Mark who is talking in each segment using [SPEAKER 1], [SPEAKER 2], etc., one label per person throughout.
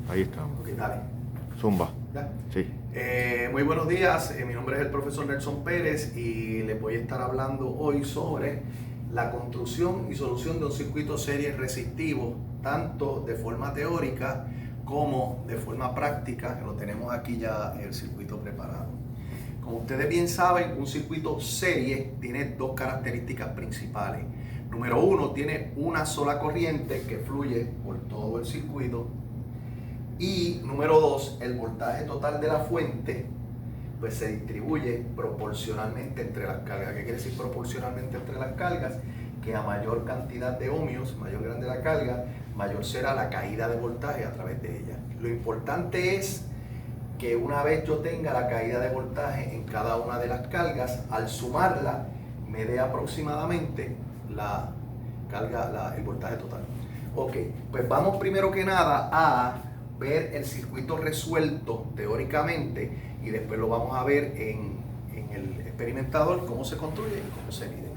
[SPEAKER 1] Ahí estamos.
[SPEAKER 2] Ok, dale.
[SPEAKER 1] Zumba.
[SPEAKER 2] ¿Ya?
[SPEAKER 1] Sí.
[SPEAKER 2] Muy buenos días, mi nombre es el profesor Nelson Pérez y les voy a estar hablando hoy sobre la construcción y solución de un circuito serie resistivo, tanto de forma teórica como de forma práctica, que lo tenemos aquí ya el circuito preparado. Como ustedes bien saben, un circuito serie tiene dos características principales. Número uno, tiene una sola corriente que fluye por todo el circuito. Y número dos, el voltaje total de la fuente pues se distribuye proporcionalmente entre las cargas. ¿Qué quiere decir proporcionalmente entre las cargas? Que a mayor cantidad de ohmios, mayor grande la carga, mayor será la caída de voltaje a través de ella. Lo importante es que una vez yo tenga la caída de voltaje en cada una de las cargas, al sumarla me dé aproximadamente la carga, el voltaje total. Ok, pues vamos primero que nada a ver el circuito resuelto teóricamente y después lo vamos a ver en el experimentador, cómo se construye y cómo se mide.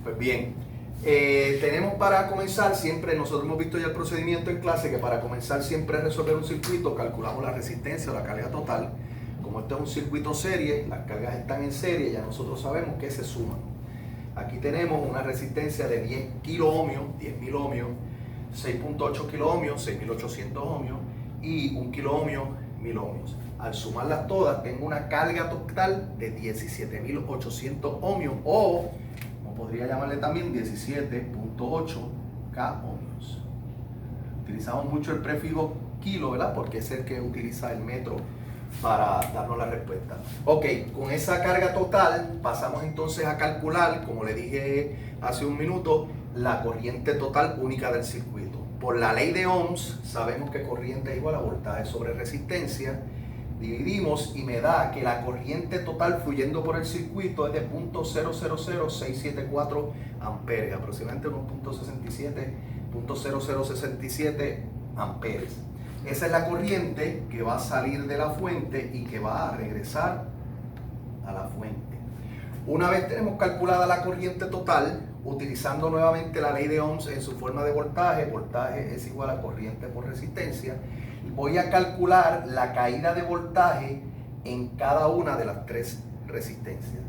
[SPEAKER 2] Pues bien, tenemos para comenzar siempre, nosotros hemos visto ya el procedimiento en clase, que para comenzar siempre a resolver un circuito calculamos la resistencia o la carga total. Como esto es un circuito serie, las cargas están en serie, ya nosotros sabemos que se suman. Aquí tenemos una resistencia de 10 kiloohmios, 10.000 ohmios, 6.8 kiloohmios, 6.800 ohmios y 1 kiloohmio, 1.000 ohmios. Al sumarlas todas tengo una carga total de 17.800 ohmios o, como podría llamarle también, 17.8 K ohmios. Utilizamos mucho el prefijo kilo, ¿verdad? Porque es el que utiliza el metro para darnos la respuesta. Ok, con esa carga total pasamos entonces a calcular, como le dije hace un minuto, la corriente total única del circuito. Por la ley de Ohms sabemos que corriente es igual a voltaje sobre resistencia. Dividimos y me da que la corriente total fluyendo por el circuito es de 0.000674 amperes, aproximadamente unos 0.0067 amperes. Esa es la corriente que va a salir de la fuente y que va a regresar a la fuente. Una vez tenemos calculada la corriente total, utilizando nuevamente la ley de Ohms en su forma de voltaje, voltaje es igual a corriente por resistencia, voy a calcular la caída de voltaje en cada una de las tres resistencias.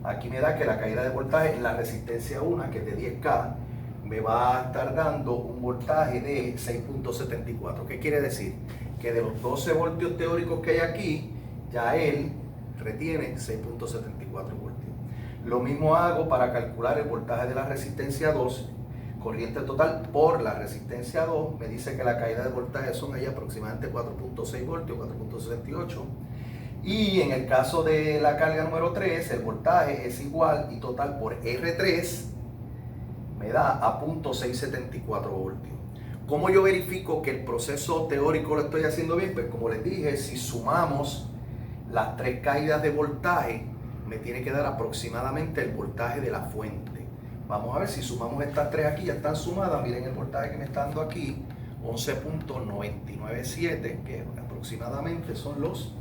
[SPEAKER 2] Aquí me da que la caída de voltaje en la resistencia 1, que es de 10K, me va a estar dando un voltaje de 6.74. ¿Qué quiere decir? Que de los 12 voltios teóricos que hay aquí, ya él retiene 6.74 voltios. Lo mismo hago para calcular el voltaje de la resistencia 2, corriente total por la resistencia 2, me dice que la caída de voltaje son ahí aproximadamente 4.6 voltios, 4.68. Y en el caso de la carga número 3, el voltaje es igual y total por R3, me da a 0.674 voltios. ¿Cómo yo verifico que el proceso teórico lo estoy haciendo bien? Pues como les dije, si sumamos las tres caídas de voltaje, me tiene que dar aproximadamente el voltaje de la fuente. Vamos a ver si sumamos estas tres aquí, ya están sumadas. Miren el voltaje que me está dando aquí, 11.997, que aproximadamente son los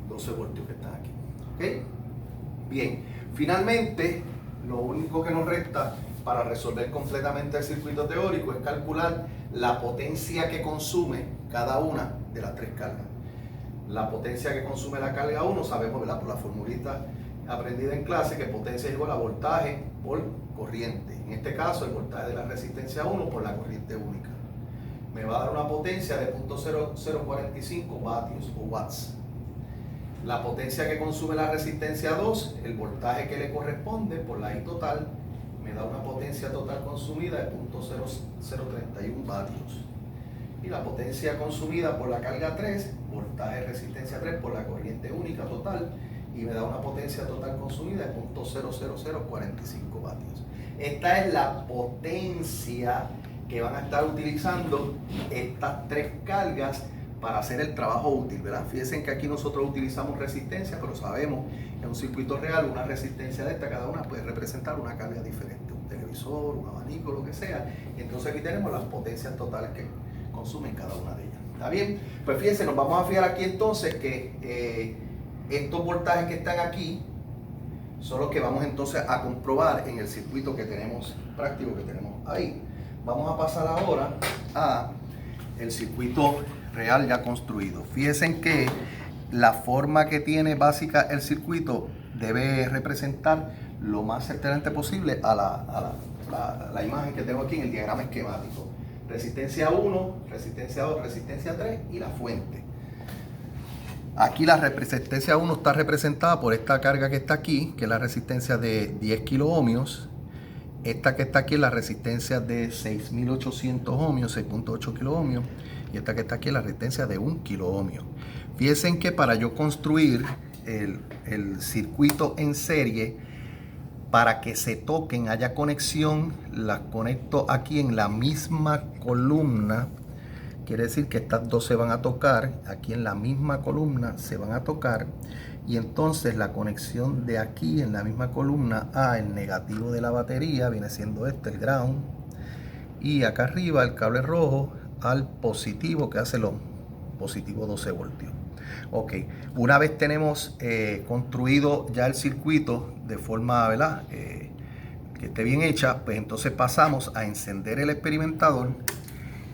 [SPEAKER 2] 12 voltios que están aquí. ¿Ok? Bien, finalmente, lo único que nos resta para resolver completamente el circuito teórico es calcular la potencia que consume cada una de las tres cargas. La potencia que consume la carga 1, sabemos, ¿verdad?, por la formulita aprendida en clase, que potencia es igual a voltaje por corriente. En este caso, el voltaje de la resistencia 1 por la corriente única. Me va a dar una potencia de 0.0045 vatios o watts. La potencia que consume la resistencia 2, el voltaje que le corresponde por la I total, me da una potencia total consumida de 0.0031 vatios. Y la potencia consumida por la carga 3, voltaje resistencia 3 por la corriente única total, y me da una potencia total consumida de 0.00045 vatios. Esta es la potencia que van a estar utilizando estas tres cargas para hacer el trabajo útil, ¿verdad? Fíjense que aquí nosotros utilizamos resistencia, pero sabemos que en un circuito real una resistencia de esta, cada una puede representar una carga diferente, un televisor, un abanico, lo que sea. Entonces aquí tenemos las potencias totales que consumen cada una de ellas. ¿Está bien? Pues fíjense, nos vamos a fijar aquí entonces que estos voltajes que están aquí son los que vamos entonces a comprobar en el circuito que tenemos práctico que tenemos ahí. Vamos a pasar ahora a el circuito real ya construido. Fíjense que la forma que tiene básica el circuito debe representar lo más certeramente posible a la imagen que tengo aquí en el diagrama esquemático. Resistencia 1, resistencia 2, resistencia 3 y la fuente. Aquí la resistencia 1 está representada por esta carga que está aquí, que es la resistencia de 10 kiloohmios. Esta que está aquí es la resistencia de 6.800 ohmios, 6.8 kiloohmios. Y esta que está aquí es la resistencia de 1 kiloohmio. Fíjense que para yo construir el circuito en serie, para que se toquen, haya conexión, las conecto aquí en la misma columna. Quiere decir que estas dos se van a tocar, aquí en la misma columna se van a tocar. Y entonces la conexión de aquí en la misma columna a el negativo de la batería viene siendo este, el ground. Y acá arriba el cable rojo al positivo, que hace lo positivo 12 voltios. Ok, una vez tenemos construido ya el circuito de forma, ¿verdad?, que esté bien hecha, pues entonces pasamos a encender el experimentador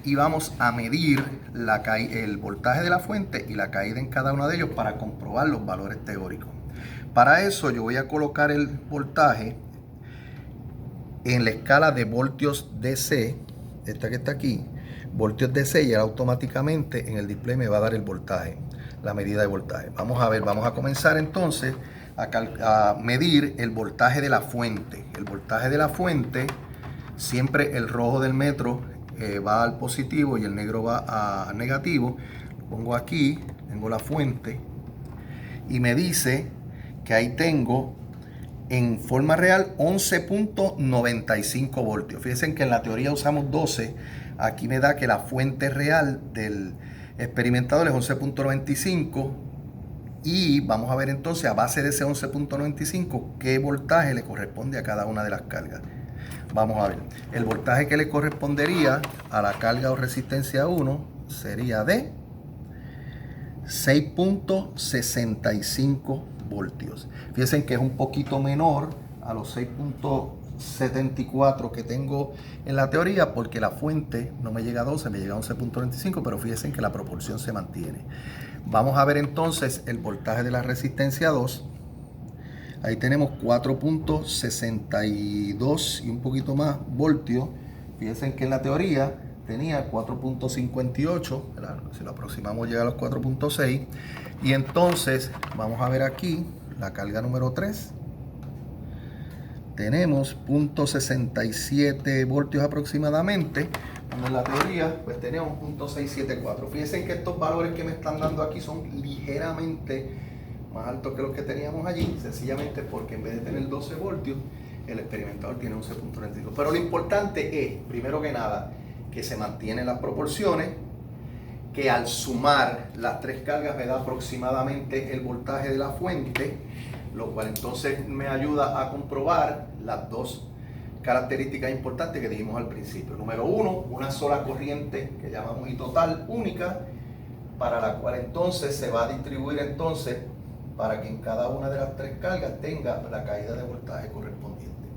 [SPEAKER 2] y vamos a medir el voltaje de la fuente y la caída en cada uno de ellos para comprobar los valores teóricos. Para eso yo voy a colocar el voltaje en la escala de voltios DC, esta que está aquí, voltios DC, y automáticamente en el display me va a dar el voltaje, la medida de voltaje. Vamos a ver, vamos a comenzar entonces a medir el voltaje de la fuente. El voltaje de la fuente, siempre el rojo del metro va al positivo y el negro va al negativo. Lo pongo aquí, tengo la fuente y me dice que ahí tengo en forma real 11.95 voltios. Fíjense que en la teoría usamos 12. Aquí me da que la fuente real del experimentador es 11.95 y vamos a ver entonces a base de ese 11.95 qué voltaje le corresponde a cada una de las cargas. Vamos a ver, el voltaje que le correspondería a la carga o resistencia 1 sería de 6.65 voltios. Fíjense que es un poquito menor a los 6.74 que tengo en la teoría, porque la fuente no me llega a 12, me llega a 11.25, pero fíjense que la proporción se mantiene. Vamos a ver entonces el voltaje de la resistencia 2. Ahí tenemos 4.62 y un poquito más voltios. Fíjense que en la teoría tenía 4.58, si lo aproximamos llega a los 4.6. Y entonces vamos a ver aquí la carga número 3. Tenemos 0.67 voltios aproximadamente, cuando en la teoría pues tenemos 0.674. Fíjense que estos valores que me están dando aquí son ligeramente más altos que los que teníamos allí, sencillamente porque en vez de tener 12 voltios, el experimentador tiene 11.35. Pero lo importante es, primero que nada, que se mantienen las proporciones, que al sumar las tres cargas me da aproximadamente el voltaje de la fuente, lo cual entonces me ayuda a comprobar las dos características importantes que dijimos al principio. Número uno, una sola corriente que llamamos I total única, para la cual entonces se va a distribuir entonces para que en cada una de las tres cargas tenga la caída de voltaje correspondiente.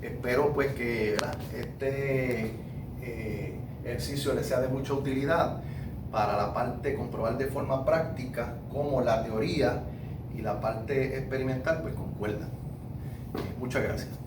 [SPEAKER 2] Espero pues que este ejercicio les sea de mucha utilidad para la parte comprobar de forma práctica cómo la teoría y la parte experimental pues concuerdan. Muchas gracias.